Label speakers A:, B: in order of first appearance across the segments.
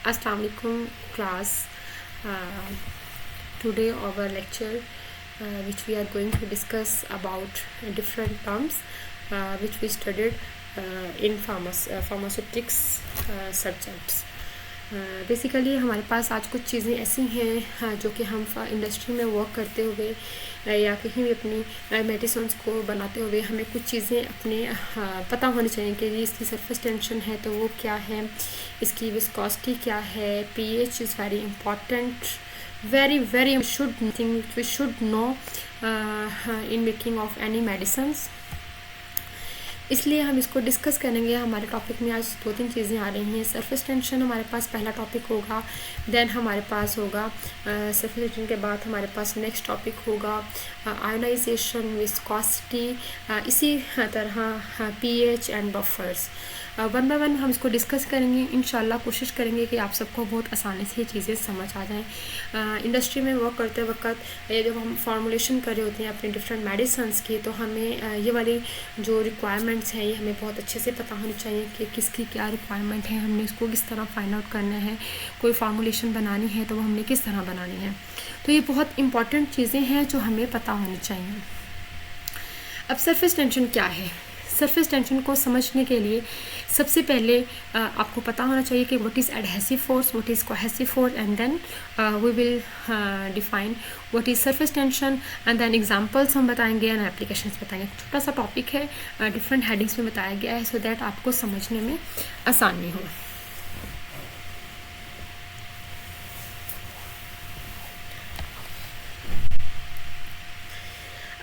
A: Assalamu alaikum class. Today our lecture which we are going to discuss about different terms which we studied in pharmaceutics subjects. Basically हमारे पास आज कुछ चीज़ें ऐसी हैं जो कि हम इंडस्ट्री में वर्क करते हुए या कहीं भी अपनी मेडिसिन्स को बनाते हुए हमें कुछ चीज़ें अपने पता होनी चाहिए कि ये इसकी सरफेस टेंशन है तो वो क्या है, इसकी विस्कोसिटी क्या है, pH is very important, very should thing we should know in making of any medicines. इसलिए हम इसको डिस्कस करेंगे. हमारे टॉपिक में आज 2-3 चीज़ें आ रही हैं. सरफेस टेंशन हमारे पास पहला टॉपिक होगा, देन हमारे पास होगा सरफेस टेंशन के बाद हमारे पास नेक्स्ट टॉपिक होगा आयोनाइजेशन, विस्कोसिटी, इसी तरह pH and buffers. One by one हम इसको डिस्कस करेंगे. इंशाल्लाह कोशिश करेंगे कि आप सबको बहुत आसानी से ये चीज़ें समझ आ जाएं. इंडस्ट्री में वर्क करते वक्त जब हम फार्मूलेशन कर रहे होते हैं अपने डिफरेंट मेडिसिन्स की, तो हमें ये वाली जो रिक्वायरमेंट्स हैं ये हमें बहुत अच्छे से पता होनी चाहिए कि किसकी क्या रिक्वायरमेंट है, हमने इसको किस तरह फाइंड आउट करना है. कोई फार्मूलेशन बनानी है तो वो हमने किस तरह बनानी है. तो ये बहुत इंपॉर्टेंट चीज़ें हैं जो हमें पता होनी चाहिए. अब सरफेस टेंशन क्या है? सरफेस टेंशन को समझने के लिए सबसे पहले आपको पता होना चाहिए कि what is adhesive force, what is cohesive force, and then we will define what is surface tension, and then examples हम बताएंगे एंड एप्लीकेशंस बताएंगे. छोटा सा टॉपिक है, डिफरेंट हेडिंग्स में बताया गया है सो दैट आपको समझने में आसानी हो.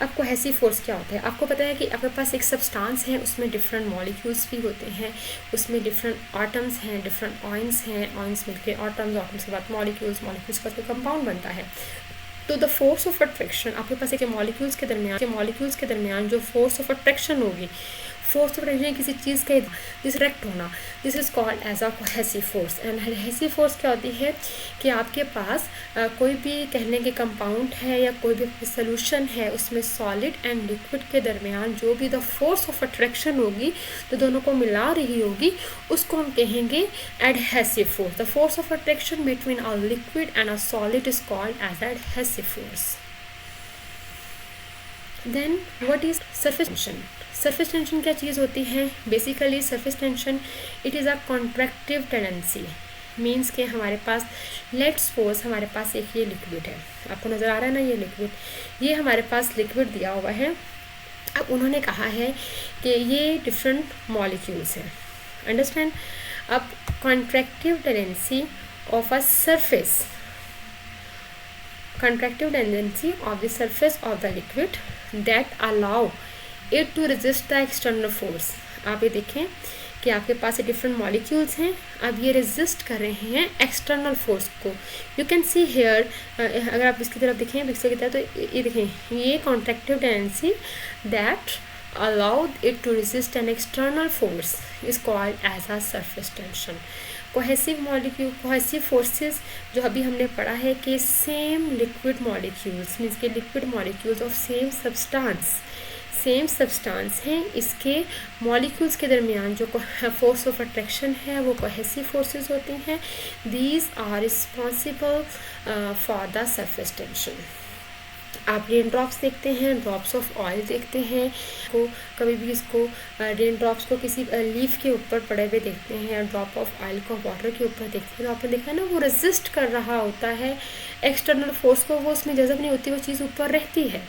A: अब कोहेसिव फोर्स क्या होता है? आपको पता है कि आपके पास एक सब्सटेंस है, उसमें डिफरेंट मॉलिक्यूल्स भी होते हैं, उसमें डिफरेंट आटम्स हैं, डिफरेंट आयंस हैं, आयंस मिलकर आटम्स, आटम्स के बाद मॉलिक्यूल्स, मॉलिक्यूल्स का कंपाउंड बनता है. तो द फोर्स ऑफ अट्रैक्शन, आपके पास एक मॉलिक्यूल्स के दरमियान जो फोर्स ऑफ अट्रैक्शन होगी, फोर्स ऑफ अट्रैक्शन किसी चीज़ का डिसरेक्ट होना, this is called as a cohesive force. And adhesive force क्या होती है कि आपके पास कोई भी कहने के कंपाउंड है या कोई भी सोल्यूशन है, उसमें सॉलिड एंड लिक्विड के दरमियान जो भी द फोर्स ऑफ अट्रैक्शन होगी, तो दोनों को मिला रही होगी, उसको हम कहेंगे adhesive force. The force of attraction between a liquid and a solid is called as adhesive force. Then what is surface tension? Surface tension क्या चीज़ होती है? Basically surface tension it is a contractive tendency. Means के हमारे पास let's suppose हमारे पास एक ये liquid है, आपको नज़र आ रहा है ना ये लिक्विड, ये हमारे पास लिक्विड दिया हुआ है. अब उन्होंने कहा है कि ये डिफरेंट मॉलिक्यूल्स हैं, अंडरस्टैंड. अब कॉन्ट्रैक्टिव tendency of a surface, contractive tendency of the surface of the liquid that allow it to resist the external force. आप ये देखें कि आपके पास डिफरेंट मॉलिक्यूल्स हैं, अब ये रेजिस्ट कर रहे हैं एक्सटर्नल फोर्स को. यू कैन सी हेयर, अगर आप इसकी तरफ देखें पिक्चर की तरफ, तो ये देखें ये कॉन्ट्रैक्टिव tendency that allowed it to resist an external force is called as a surface tension. Cohesive forces जो अभी हमने पढ़ा है कि सेम लिक्विड मॉलिक्यूल्स मीन्स के liquid molecules of same substance हैं, इसके मॉलिक्यूल्स के दरमियान जो फोर्स ऑफ अट्रैक्शन है वो कोहेसिव फोर्सेस होती हैं. These are responsible for the surface tension. आप रेन ड्रॉप्स देखते हैं, ड्रॉप्स ऑफ ऑयल देखते हैं, को कभी भी इसको रेन ड्रॉप्स को किसी लीफ के ऊपर पड़े हुए देखते हैं, ड्रॉप ऑफ ऑयल को वाटर के ऊपर देखते हैं, तो आपने देखा ना वो रेजिस्ट कर रहा होता है एक्सटर्नल फोर्स को, वो उसमें जज़ब नहीं होती, वो चीज़ ऊपर रहती है.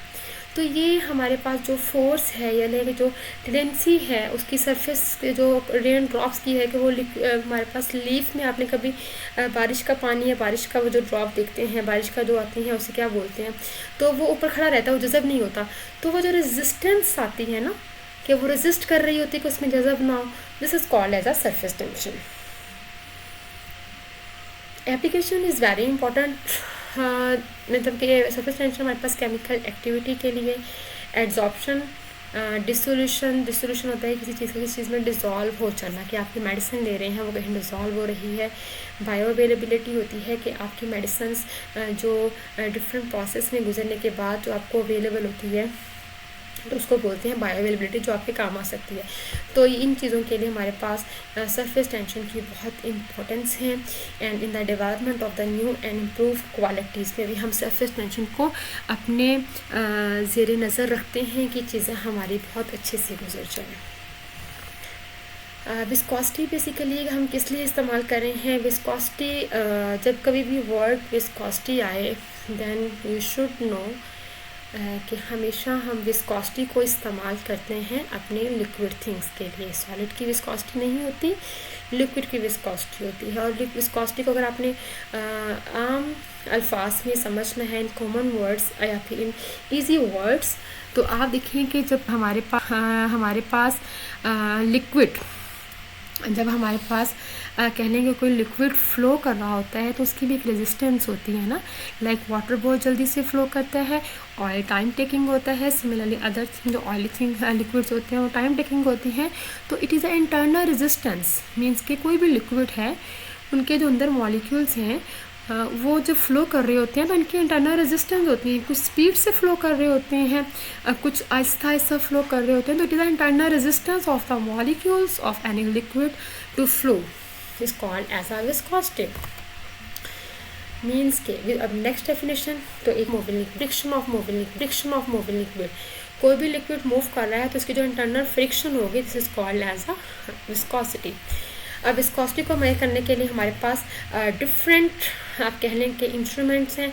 A: तो ये हमारे पास जो फोर्स है यानी कि जो टेंडेंसी है उसकी सरफेस जो रेन ड्रॉप्स की है कि वो हमारे पास लीफ में, आपने कभी बारिश का पानी या बारिश का वो जो ड्रॉप देखते हैं, बारिश का जो आती है उसे क्या बोलते हैं, तो वो ऊपर खड़ा रहता है, वो जज़ब नहीं होता. तो वो जो रेजिस्टेंस आती है ना कि वो रेजिस्ट कर रही होती है कि उसमें जज़ब ना हो, this is called as a surface tension. Application is very important. मतलब कि सरफेस टेंशन हमारे पास केमिकल एक्टिविटी के लिए, एड्जॉर्प्शन, डिसोल्यूशन होता है किसी चीज़ का, किसी चीज़ में डिज़ोल्व हो जाना, कि आपकी मेडिसिन ले रहे हैं वो कहीं डिज़ोल्व हो रही है. बायो अवेलेबिलिटी होती है कि आपकी मेडिसिन जो डिफरेंट प्रोसेस में गुजरने के बाद जो आपको अवेलेबल होती है तो उसको बोलते हैं बायो अवेलेबिलिटी, जो आपके काम आ सकती है। तो इन चीज़ों के लिए हमारे पास सरफेस टेंशन की बहुत इंपॉर्टेंस है। And in the development of the new and improve qualities में भी हम सरफेस टेंशन को अपने ज़ेर नज़र रखते हैं कि चीज़ें हमारी बहुत अच्छे से गुजर जाएँ। विस्कोसिटी बेसिकली हम किस लिए इस्तेमाल कर रहे हैं? विस्कोसिटी, जब कभी भी वर्ड विस्कोसिटी आए देन यू शुड नो कि हमेशा हम विस्कोसिटी को इस्तेमाल करते हैं अपने लिक्विड थिंग्स के लिए। सॉलिड की विस्कोसिटी नहीं होती, लिक्विड की विस्कोसिटी होती है। और विस्कोसिटी को अगर आपने आम अल्फाज में समझना है, इन कॉमन वर्ड्स या फिर इन इजी वर्ड्स, तो आप देखें कि जब हमारे पास लिक्विड जब हमारे पास कह लेंगे कोई लिक्विड फ़्लो कर रहा होता है तो उसकी भी एक रेजिस्टेंस होती है ना। लाइक वाटर बहुत जल्दी से फ़्लो करता है, ऑयल टाइम टेकिंग होता है। सिमिलरली अदर थिंग जो ऑयली थिंग लिक्विड्स होते हैं वो टाइम टेकिंग होती हैं। तो it is a internal resistance, means कि कोई भी लिक्विड है उनके जो अंदर मॉलिक्यूल्स हैं वो जब फ़्लो कर रहे होते हैं तो इनकी इंटरनल रेजिस्टेंस होती है। कुछ स्पीड से फ़्लो कर रहे होते हैं, कुछ आहिस्ता आहिस्ता फ़्लो कर रहे होते हैं। तो it is the internal resistance of the molecules of any liquid to flow is called as a viscosity. Means के अब नेक्स्ट डेफिनेशन, तो एक moving friction of moving liquid, कोई भी लिक्विड मूव कर रहा है तो उसकी जो इंटरनल फ्रिक्शन होगी this is called as a viscosity. अब विस्कोसिटी को मेजर करने के लिए हमारे पास डिफरेंट आप कह लें कि इंस्ट्रूमेंट्स हैं।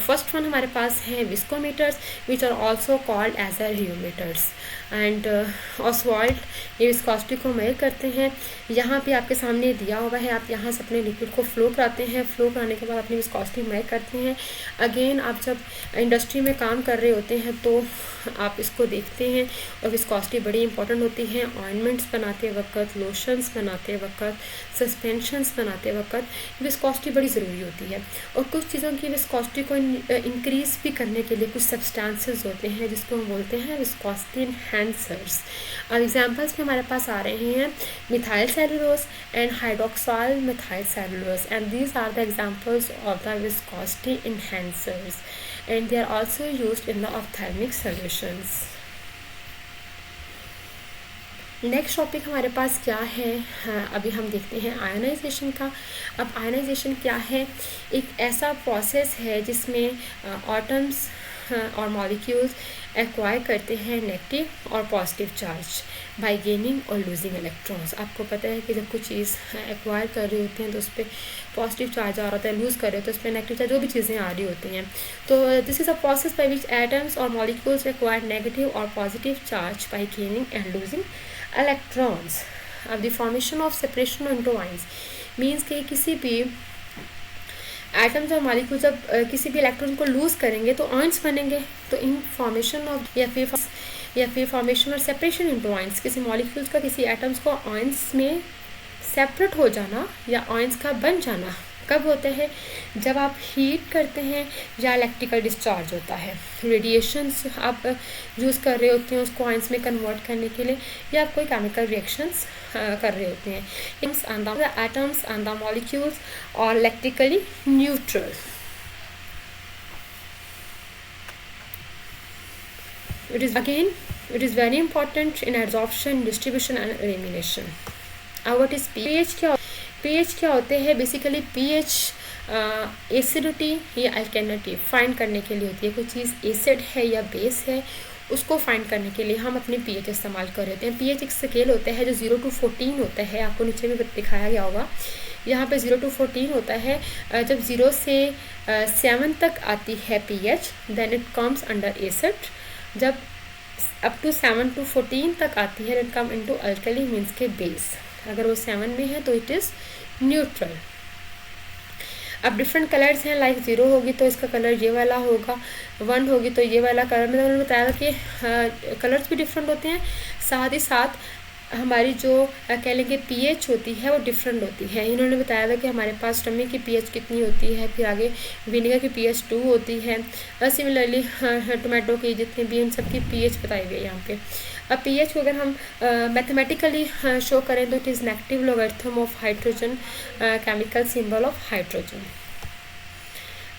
A: फर्स्ट वन हमारे पास है viscometers which are also called as a rheometers. And Ostwald ये विस्कोसिटी को मेजर करते हैं। यहाँ पे आपके सामने दिया हुआ है, आप यहाँ से अपने लिक्विड को फ्लो कराते हैं, फ्लो कराने के बाद अपनी विस्कोसिटी मेजर करते हैं। अगेन आप जब इंडस्ट्री में काम कर रहे होते हैं तो आप इसको देखते हैं और विस्कोसिटी बड़ी इंपॉर्टेंट होती है। ऑइंटमेंट्स बनाते वक्त, लोशंस बनाते वक्त, सस्पेंशंस बनाते वक्त विस्कोसिटी बड़ी ज़रूरी होती है। और कुछ चीज़ों की विस्कोसिटी को इंक्रीज़ भी करने के लिए कुछ सब्सटेंसेस होते हैं जिसको हम बोलते हैं विस्कोसिटी एनहांसर्स। अब एग्जांपल्स में हमारे पास आ रहे हैं methyl cellulose and hydroxyl methyl cellulose, and these are the examples of the viscosity enhancers and they are also used in the ophthalmic solutions. Next topic हमारे पास क्या है? अभी हम देखते हैं आयनाइजेशन का। अब आयनाइजेशन क्या है? एक ऐसा प्रोसेस है जिसमें एटम्स और मॉलिक्यूल्स एक्वायर करते हैं नेगेटिव और पॉजिटिव चार्ज बाय गेनिंग और लूजिंग इलेक्ट्रॉन्स। आपको पता है कि जब कुछ चीज़ एक्वायर कर रहे होते हैं तो उस पर पॉजिटिव चार्ज आ रहा होता है, लूज़ कर रहे हो तो उस पर नेगेटिव चार्ज, जो भी चीज़ें आ रही होती हैं। तो this is a process by which atoms और मॉलिक्यूल्स एक्वायर नेगेटिव और positive charge by gaining and losing electrons. The formation of separation into ions means कि किसी भी एटम्स और मॉलिक्यूल जब किसी भी इलेक्ट्रॉन को लूज करेंगे तो आयंस बनेंगे। तो इन फॉर्मेशन ऑफ या फिर फॉर्मेशन और सेपरेशन इनटू आयंस, किसी मॉलिक्यूल्स का किसी एटम्स को आयंस में सेपरेट हो जाना या आयंस का बन जाना कब होता है? जब आप हीट करते हैं या इलेक्ट्रिकल डिस्चार्ज होता है, रेडिएशंस आप यूज़ कर रहे होते हैं उसको आयंस में कन्वर्ट करने के लिए, या आप कोई केमिकल रिएक्शंस कर रहे होते हैं। The atoms and the molecules are electrically neutral. It is very important in absorption, distribution and elimination. What is pH? pH क्या होते हैं? बेसिकली pH एसिडिटी या अल्कैलिनिटी फाइंड करने के लिए होती है। कोई चीज़ एसिड है या बेस है उसको फाइंड करने के लिए हम अपने pH इस्तेमाल कर रहे हैं। pH एक स्केल होता है जो 0 to 14 होता है, आपको नीचे भी दिखाया गया होगा। यहाँ पे 0 to 14 होता है। जब 0 से 7 तक आती है pH then it comes under acid. जब अप टू 7 to 14 तक आती है it come into alkali means के बेस। अगर वो 7 में है तो इट इज़ न्यूट्रल। अब डिफरेंट कलर्स हैं, लाइक 0 होगी तो इसका कलर ये वाला होगा, 1 होगी तो ये वाला कलर। मैंने बताया कि कलर्स भी डिफरेंट होते हैं, साथ ही साथ हमारी जो कह लेंगे pH होती है वो डिफरेंट होती है। इन्होंने बताया था कि हमारे पास स्टमक की pH कितनी होती है, फिर आगे विनेगर की pH 2 होती है। सिमिलरली टोमेटो की जितने भी, इन सब की pH बताई गई है यहाँ पे। अब pH को अगर हम मैथमेटिकली शो करें तो it is negative logarithm of hydrogen, chemical symbol of hydrogen.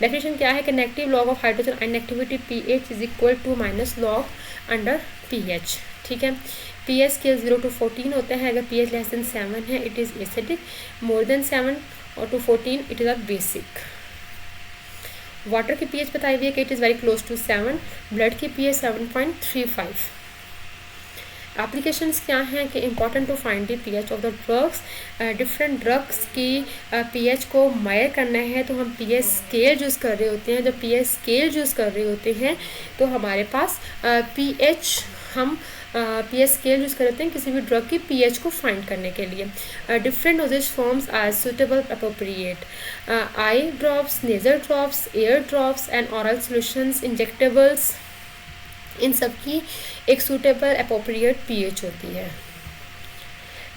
A: Definition क्या है कि negative log of hydrogen ion activity pH is equal to minus log under pH, ठीक है। pH स्केल 0 to 14 होता है, अगर pH लेस देन 7 है it is acidic, more than 7 और to 14 it is a basic. Water की pH बताई हुई है कि it is very close to 7, blood की pH 7.35। एप्लीकेशंस क्या हैं कि important to find the pH of the drugs, different drugs की pH को मेजर करना है तो हम pH स्केल यूज़ कर रहे होते हैं। जब pH स्केल यूज़ कर रहे होते हैं तो हमारे पास pH हम pH स्केल यूज़ करते हैं किसी भी ड्रग की pH को फाइंड करने के लिए। Different dosages forms are suitable appropriate, eye drops, nasal drops, ear drops and oral solutions, injectables, इन सब की एक सूटेबल अप्रोप्रिएट pH होती है।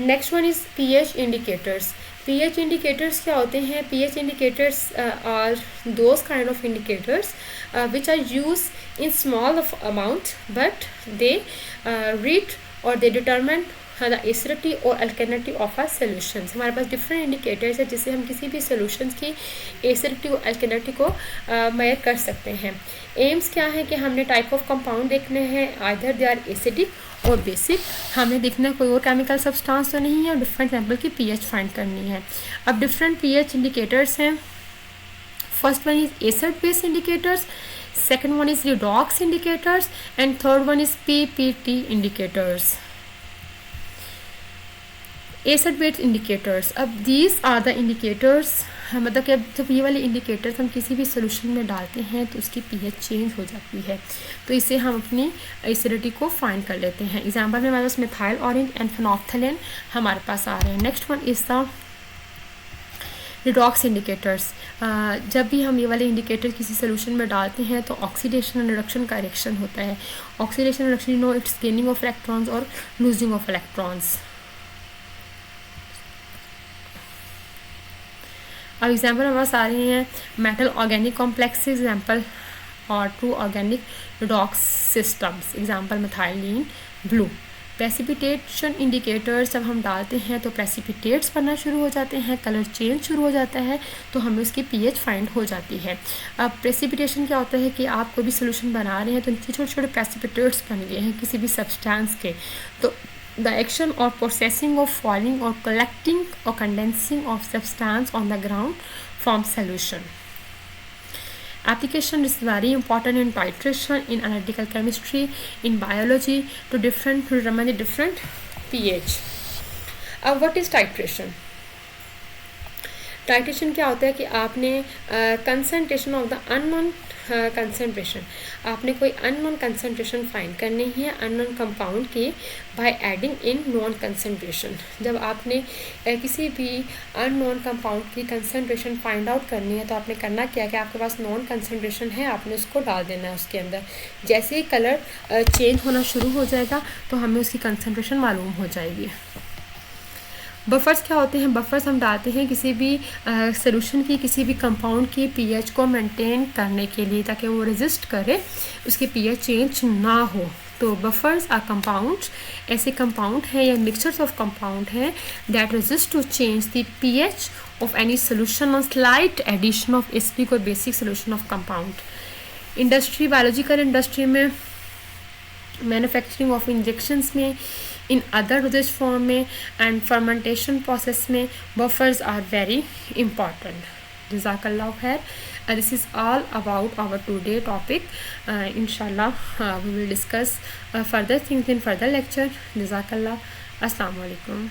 A: Next one is pH indicators. pH indicators क्या होते हैं? pH indicators are those kind of indicators which are used in small of amount but they read or they determine the acidity or alkalinity of a solutions। हमारे पास different indicators है जिससे हम किसी भी solutions की एसिडिटी और alkalinity को major कर सकते हैं। एम्स क्या है कि हमने टाइप ऑफ कंपाउंड देखने हैं, आइदर दे आर एसिडिक और बेसिक। हमने देखना कोई और केमिकल सब्सटेंस तो नहीं है और डिफरेंट सैम्पल की pH फाइंड करनी है। अब डिफरेंट pH इंडिकेटर्स हैं। First one is acid base indicators, second one is redox indicators and third one is PPT indicators. Acid base indicators, अब दीज आर द इंडिकेटर्स, मतलब कि जब ये वाले इंडिकेटर्स हम किसी भी सोल्यूशन में डालते हैं तो उसकी pH चेंज हो जाती है, तो इससे हम अपनी एसिडिटी को फाइंड कर लेते हैं। एग्जांपल में हमारे पास मिथाइल ऑरेंज एंड फेनोल्फ्थालीन हमारे पास आ रहे हैं। Next one is the redox indicators. जब भी हम ये वाले इंडिकेटर किसी सोल्यूशन में डालते हैं तो ऑक्सीडेशन एंड रिडक्शन का रिएक्शन होता है। Oxidation reduction you know it's gaining of electrons और लूजिंग ऑफ इलेक्ट्रॉन्स। अब एग्जाम्पल हमारे पास आ रहे हैं मेटल ऑर्गेनिक कॉम्प्लेक्स एग्जाम्पल और true organic redox systems, example methylene blue. Precipitation indicators जब हम डालते हैं तो प्रेसिपिटेट्स बनना शुरू हो जाते हैं, कलर चेंज शुरू हो जाता है, तो हमें उसकी pH फाइंड हो जाती है। अब प्रेसिपिटेशन क्या होता है कि आप कोई भी सोल्यूशन बना रहे हैं तो नीचे छोटे छोटे प्रेसिपिटेट्स बन गए हैं किसी भी सब्सटेंस के, तो the action or processing of falling or collecting or condensing of substance on the ground forms solution. Application is very important in titration, in analytical chemistry, in biology to determine the different pH. What is titration? Titration क्या होता है कि आपने concentration of the unknown concentration, आपने कोई unknown concentration find करनी है unknown compound की by adding in known concentration. जब आपने किसी भी अननोन कंपाउंड की कंसनट्रेशन फाइंड आउट करनी है तो आपने करना क्या है कि आपके पास नॉन कंसनट्रेशन है, आपने उसको डाल देना है उसके अंदर। जैसे ही कलर चेंज होना शुरू हो जाएगा तो हमें उसकी कंसनट्रेशन मालूम हो जाएगी। बफर्स क्या होते हैं? बफर्स हम डालते हैं किसी भी सोल्यूशन की किसी भी कंपाउंड की pH को मेंटेन करने के लिए ताकि वो रेजिस्ट करे, उसकी pH चेंज ना हो। तो बफर्स आर कंपाउंड्स, ऐसे कंपाउंड हैं या मिक्सचर्स ऑफ कंपाउंड हैं that resist to change the pH of any solution on slight addition of acidic और basic solution of compound. Industry, biological industry में, मैन्युफैक्चरिंग ऑफ इंजेक्शंस में, in other dosages form में and fermentation process में buffers are very important. Jazakallah khair. This is all about our today topic. Inshallah we will discuss further things in further lecture. Jazakallah. Assalamu alaikum.